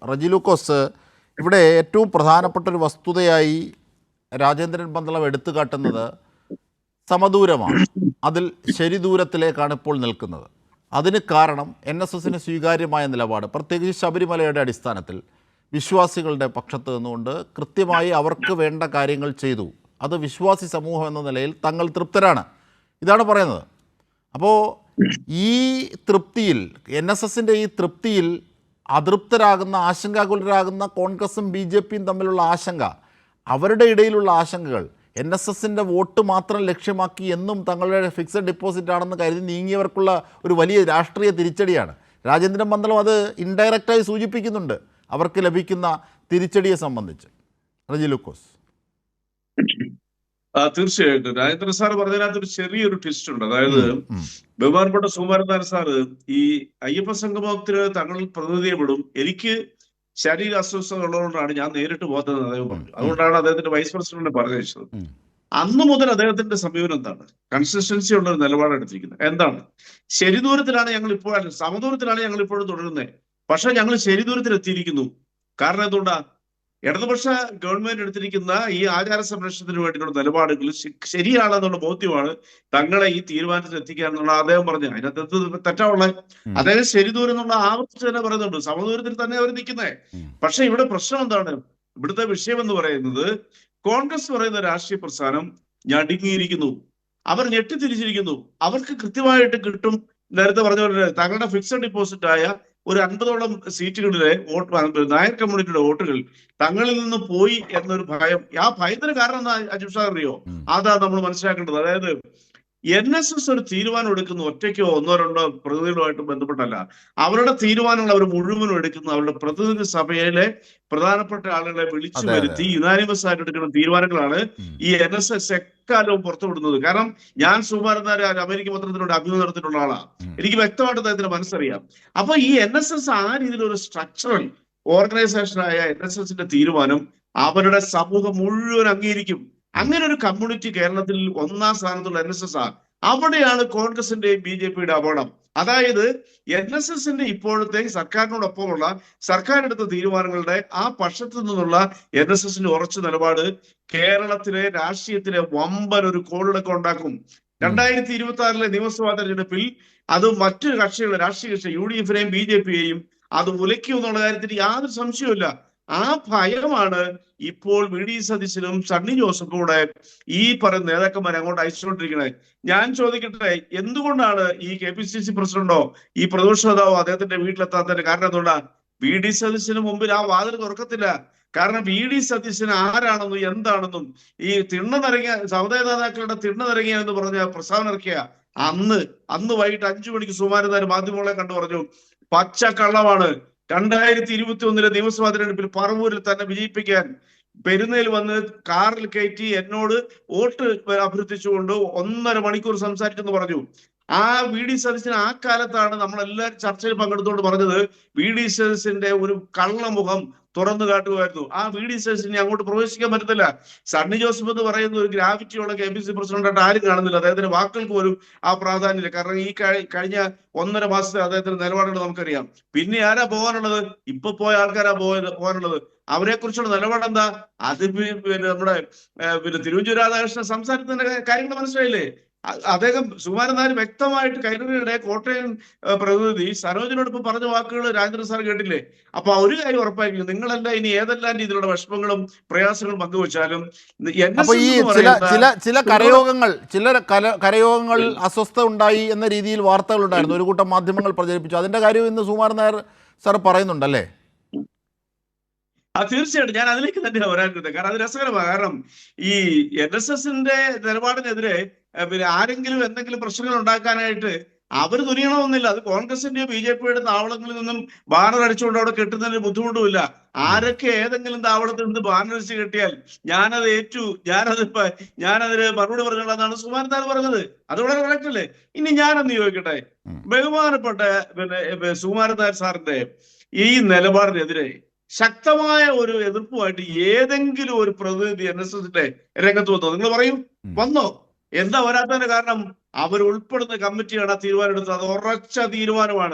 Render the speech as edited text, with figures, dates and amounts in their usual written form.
റജി ലൂക്കോസ്, ഇവിടെ ഏറ്റവും പ്രധാനപ്പെട്ട ഒരു വസ്തുതയായി രാജേന്ദ്രൻ പന്തളം എടുത്തു കാട്ടുന്നത് സമദൂരമാണ്. അതിൽ ശരി ദൂരത്തിലേക്കാണ് ഇപ്പോൾ നിൽക്കുന്നത്. അതിന് കാരണം NSSന് സ്വീകാര്യമായ നിലപാട്, പ്രത്യേകിച്ച് ശബരിമലയുടെ അടിസ്ഥാനത്തിൽ വിശ്വാസികളുടെ പക്ഷത്ത് നിന്നുകൊണ്ട് കൃത്യമായി അവർക്ക് വേണ്ട കാര്യങ്ങൾ ചെയ്തു. അത് വിശ്വാസി സമൂഹം എന്ന നിലയിൽ തങ്ങൾ തൃപ്തരാണ്, ഇതാണ് പറയുന്നത്. അപ്പോൾ ഈ തൃപ്തിയിൽ, NSSൻ്റെ ഈ തൃപ്തിയിൽ അതൃപ്തരാകുന്ന, ആശങ്കാകുലരാകുന്ന കോൺഗ്രസും BJPയും തമ്മിലുള്ള ആശങ്ക, അവരുടെ ഇടയിലുള്ള ആശങ്കകൾ NSSൻ്റെ വോട്ട് മാത്രം ലക്ഷ്യമാക്കി എന്നും തങ്ങളുടെ ഫിക്സഡ് ഡെപ്പോസിറ്റ് ആണെന്ന് കരുതി നീങ്ങിയവർക്കുള്ള ഒരു വലിയ രാഷ്ട്രീയ തിരിച്ചടിയാണ്. രാജേന്ദ്രൻ പന്തളം അത് ഇൻഡയറക്റ്റായി സൂചിപ്പിക്കുന്നുണ്ട് അവർക്ക് ലഭിക്കുന്ന തിരിച്ചടിയെ സംബന്ധിച്ച്. റജി ലൂക്കോസ്. തീർച്ചയായിട്ടും രാജേന്ദ്രൻ സാർ പറഞ്ഞതിനകത്ത് ഒരു ചെറിയൊരു ട്വിസ്റ്റ് ഉണ്ട്. അതായത് ബഹുമാനപ്പെട്ട സുകുമാരൻ സാറ് ഈ അയ്യപ്പ സംഗമത്തിന് തങ്ങൾ പ്രതിനിധിയെ വിടും, എനിക്ക് ശരീര അസ്വസ്ഥത ഉള്ളതുകൊണ്ടാണ് ഞാൻ നേരിട്ട് പോകുന്നത് അദ്ദേഹം പറഞ്ഞു. അതുകൊണ്ടാണ് അദ്ദേഹത്തിന്റെ വൈസ് പ്രസിഡന്റ് പറഞ്ഞത്. അന്ന് മുതൽ അദ്ദേഹത്തിന്റെ സമീപനം എന്താണ്? കൺസിസ്റ്റൻസി ഉള്ള ഒരു നിലപാട് എടുത്തിരിക്കുന്നത്. എന്താണ്? ശരിദൂരത്തിലാണ് ഞങ്ങൾ ഇപ്പോൾ, സമദൂരത്തിലാണ് ഞങ്ങൾ ഇപ്പോഴും തുടരുന്നത്, പക്ഷെ ഞങ്ങൾ ശരിദൂരത്തിൽ എത്തിയിരിക്കുന്നു. കാരണം എന്തുകൊണ്ടാ? ഇടതുപക്ഷ ഗവൺമെന്റ് എടുത്തിരിക്കുന്ന ഈ ആചാര സംരക്ഷണത്തിന് വേണ്ടിയിട്ടുള്ള നിലപാടുകൾ ശരിയാണെന്നുള്ള ബോധ്യമാണ് തങ്ങളെ ഈ തീരുമാനത്തിൽ എത്തിക്കാന്നുള്ള അദ്ദേഹം പറഞ്ഞു. അതിനകത്ത് എന്ത് തെറ്റാവുള്ളത്? അദ്ദേഹം ശരിദൂരം എന്നുള്ള ആവർത്തിച്ച് തന്നെ പറയുന്നുണ്ട്, സമദൂരത്തിൽ തന്നെ അവർ നിൽക്കുന്നത്. പക്ഷെ ഇവിടെ പ്രശ്നം എന്താണ്? ഇവിടുത്തെ വിഷയം എന്ന് പറയുന്നത്, കോൺഗ്രസ് പറയുന്ന രാഷ്ട്രീയ പ്രസ്ഥാനം ഞടുങ്ങിയിരിക്കുന്നു, അവർ ഞെട്ടിത്തിരിച്ചിരിക്കുന്നു. അവർക്ക് കൃത്യമായിട്ട് കിട്ടും. നേരത്തെ പറഞ്ഞ പോലെ തങ്ങളുടെ ഫിക്സഡ് ഡിപ്പോസിറ്റ് ആയ ഒരു 50ഓളം സീറ്റുകളിലെ വോട്ട്, നായർ കമ്മ്യൂണിറ്റിയുടെ വോട്ടുകൾ തങ്ങളിൽ നിന്ന് പോയി എന്നൊരു ഭയം. ആ ഭയത്തിന് കാരണം എന്താ അജിത് ഷാ അറിയോ? അതാ നമ്മൾ മനസ്സിലാക്കേണ്ടത്. അതായത് NSS ഒരു തീരുമാനം എടുക്കുന്നു ഒറ്റയ്ക്കോ ഒന്നോ രണ്ടോ പ്രതിനിധികളുമായിട്ട് ബന്ധപ്പെട്ടല്ല. അവരുടെ തീരുമാനങ്ങൾ അവർ മുഴുവനും എടുക്കുന്നു അവരുടെ പ്രതിനിധി സഭയിലെ പ്രധാനപ്പെട്ട ആളുകളെ വിളിച്ചു വരുത്തി യുനാനിമസ് ആയിട്ട് എടുക്കുന്ന തീരുമാനങ്ങളാണ് ഈ NSS എക്കാലവും പുറത്തുവിടുന്നത്. കാരണം ഞാൻ സുകുമാരൻ അമേരിക്ക പത്രത്തിലൂടെ അഭിമുഖം നടത്തിയിട്ടുള്ള ആളാണ്, എനിക്ക് വ്യക്തമായിട്ട് അദ്ദേഹത്തിന് മനസ്സറിയാം. അപ്പൊ ഈ NSS ആ രീതിയിലൊരു സ്ട്രക്ചറൽ ഓർഗനൈസേഷനായ NSSന്റെ തീരുമാനം അവരുടെ സമൂഹം മുഴുവൻ അംഗീകരിക്കും. അങ്ങനെ ഒരു കമ്മ്യൂണിറ്റി കേരളത്തിൽ ഒന്നാം സ്ഥാനത്തുള്ള NSS ആണ്. അവിടെയാണ് കോൺഗ്രസിന്റെയും BJPയുടെ അപകടം. അതായത് NSSന്റെ ഇപ്പോഴത്തെ സർക്കാരിനോടൊപ്പമുള്ള സർക്കാർ എടുത്ത തീരുമാനങ്ങളുടെ ആ പക്ഷത്തു നിന്നുള്ള NSSന്റെ ഉറച്ച നിലപാട് കേരളത്തിലെ രാഷ്ട്രീയത്തിലെ വമ്പൻ ഒരു കോളിളക്കം ഉണ്ടാക്കും. 2026 നിയമസഭാ തെരഞ്ഞെടുപ്പിൽ അത് മറ്റു കക്ഷികളെ, രാഷ്ട്രീയ കക്ഷി UDFനെയും BJPയെയും അത് ഉലയ്ക്കും എന്നുള്ള കാര്യത്തിൽ യാതൊരു സംശയവുമില്ല. ആ ഭയമാണ് ഇപ്പോൾ VD സതീശനും സണ്ണി ജോസഫും കൂടെ ഈ പറയുന്ന നേതാക്കന്മാരെ അങ്ങോട്ട് അയച്ചുകൊണ്ടിരിക്കുന്നത്. ഞാൻ ചോദിക്കട്ടെ, എന്തുകൊണ്ടാണ് ഈ KPCC പ്രസിഡന്റോ ഈ പ്രതിപക്ഷ നേതാവോ അദ്ദേഹത്തിന്റെ വീട്ടിലെത്താത്തതിന്റെ കാരണം എന്തുകൊണ്ടാണ്? VD സതീശന് മുമ്പിൽ ആ വാതിൽ തുറക്കത്തില്ല. കാരണം VD സതീശന് ആരാണെന്നും എന്താണെന്നും ഈ തിണ്ണനിറങ്ങിയ സമുദായ നേതാക്കളുടെ തിണ്ണനിറങ്ങിയ എന്ന് പറഞ്ഞ പ്രസ്താവന ഇറക്കിയ അന്ന് വൈകിട്ട് 5 മണിക്ക് സുകുമാരൻ മാധ്യമങ്ങളെ കണ്ടു പറഞ്ഞു, പച്ച കള്ളമാണ്. 2021 നിയമസഭാ തെരഞ്ഞെടുപ്പിൽ പറവൂരിൽ തന്നെ വിജയിപ്പിക്കാൻ പെരുന്നയിൽ വന്ന് കാറിൽ കയറ്റി എന്നോട് വോട്ട് അഭ്യർത്ഥിച്ചുകൊണ്ട് 1.5 മണിക്കൂർ സംസാരിച്ചെന്ന് പറഞ്ഞു. ആ VD സതീശൻ ആ കാലത്താണ് നമ്മളെല്ലാവരും ചർച്ചയിൽ പങ്കെടുത്തുകൊണ്ട് പറഞ്ഞത് VD സതീശന്റെ ഒരു കള്ളമുഖം തുറന്നു കാട്ടുമായിരുന്നു. ആ VD സതീശനെ അങ്ങോട്ട് പ്രവേശിക്കാൻ പറ്റത്തില്ല. സണ്ണി ജോസഫ് എന്ന് പറയുന്ന ഒരു ഗ്രാവിറ്റിയുള്ള KPCC പ്രസിഡന്റായിട്ട് ആരും കാണുന്നില്ല. അദ്ദേഹത്തിന്റെ വാക്കുകൾക്ക് പോലും ആ പ്രാധാന്യമില്ല. കാരണം ഈ കഴിഞ്ഞ 1.5 മാസത്തെ അദ്ദേഹത്തിന്റെ നിലപാടുകൾ നമുക്കറിയാം. പിന്നെ ആരാ പോകാനുള്ളത്? ഇപ്പൊ പോയ ആൾക്കാരാ പോകാനുള്ളത്. അവരെ കുറിച്ചുള്ള നിലപാട് എന്താ? അത് നമ്മുടെ തിരുവഞ്ചൂർ രാധാകൃഷ്ണൻ സംസാരത്തിന്റെ കാര്യങ്ങൾ മനസ്സിലായില്ലേ? അദ്ദേഹം സുകുമാരൻ നായർ വ്യക്തമായിട്ട് കൈരളിയുടെ കോട്ടയം പ്രതിനിധി സരോജിനോടൊപ്പം പറഞ്ഞ വാക്കുകൾ രാജേന്ദ്രൻ സാർ കേട്ടില്ലേ? അപ്പൊ ഒരു കാര്യം ഉറപ്പായിരിക്കും, നിങ്ങളെല്ലാം ഇനി ഏതെല്ലാം രീതിയിലുള്ള വിഷമങ്ങളും പ്രയാസങ്ങളും പങ്കുവച്ചാലും ചില കരയോഗങ്ങൾ അസ്വസ്ഥ ഉണ്ടായി എന്ന രീതിയിൽ വാർത്തകൾ ഉണ്ടായിരുന്നു, ഒരു കൂട്ടം മാധ്യമങ്ങൾ പ്രചരിപ്പിച്ചു. അതിന്റെ കാര്യം ഇന്ന് സുകുമാരൻ നായർ സാർ പറയുന്നുണ്ടല്ലേ? തീർച്ചയായിട്ടും ഞാൻ അതിലേക്ക് തന്നെ വരാനുണ്ട്. കാരണം അത് രസകരമാണ്. കാരണം ഈ NSSന്റെ നിലപാടിനെതിരെ ആരെങ്കിലും എന്തെങ്കിലും പ്രശ്നങ്ങൾ ഉണ്ടാക്കാനായിട്ട് അവർ തുനിയണമെന്നില്ല. അത് കോൺഗ്രസിന്റെയോ BJPയുടെ താവളങ്ങളിൽ നിന്നും ബാനർ അടിച്ചുകൊണ്ട് അവിടെ കെട്ടുന്നതിന് ബുദ്ധിമുട്ടുമില്ല. ആരൊക്കെ ഏതെങ്കിലും താവളത്തിൽ നിന്ന് ബാനർ അടിച്ച് കെട്ടിയാൽ ഞാനത് ഏറ്റു, ഞാനതിന് മറുപടി പറഞ്ഞോളാന്നാണ് സുകുമാരൻ നായർ പറഞ്ഞത്. അത് വളരെ കറക്റ്റ് അല്ലേ? ഇനി ഞാനൊന്ന് ചോദിക്കട്ടെ, ബഹുമാനപ്പെട്ട സുകുമാരൻ നായർ സാറിന്റെ ഈ നിലപാടിനെതിരെ ശക്തമായ ഒരു എതിർപ്പുമായിട്ട് ഏതെങ്കിലും ഒരു പ്രതിനിധി NSSന്റെ രംഗത്ത് വന്നോ? നിങ്ങൾ പറയൂ, വന്നോ? എന്താ വരാത്തതിന്റെ കാരണം? അവർ ഉൾപ്പെടുന്ന കമ്മിറ്റിയാണ് ആ തീരുമാനം എടുത്തത്. അത് ഉറച്ച തീരുമാനമാണ്.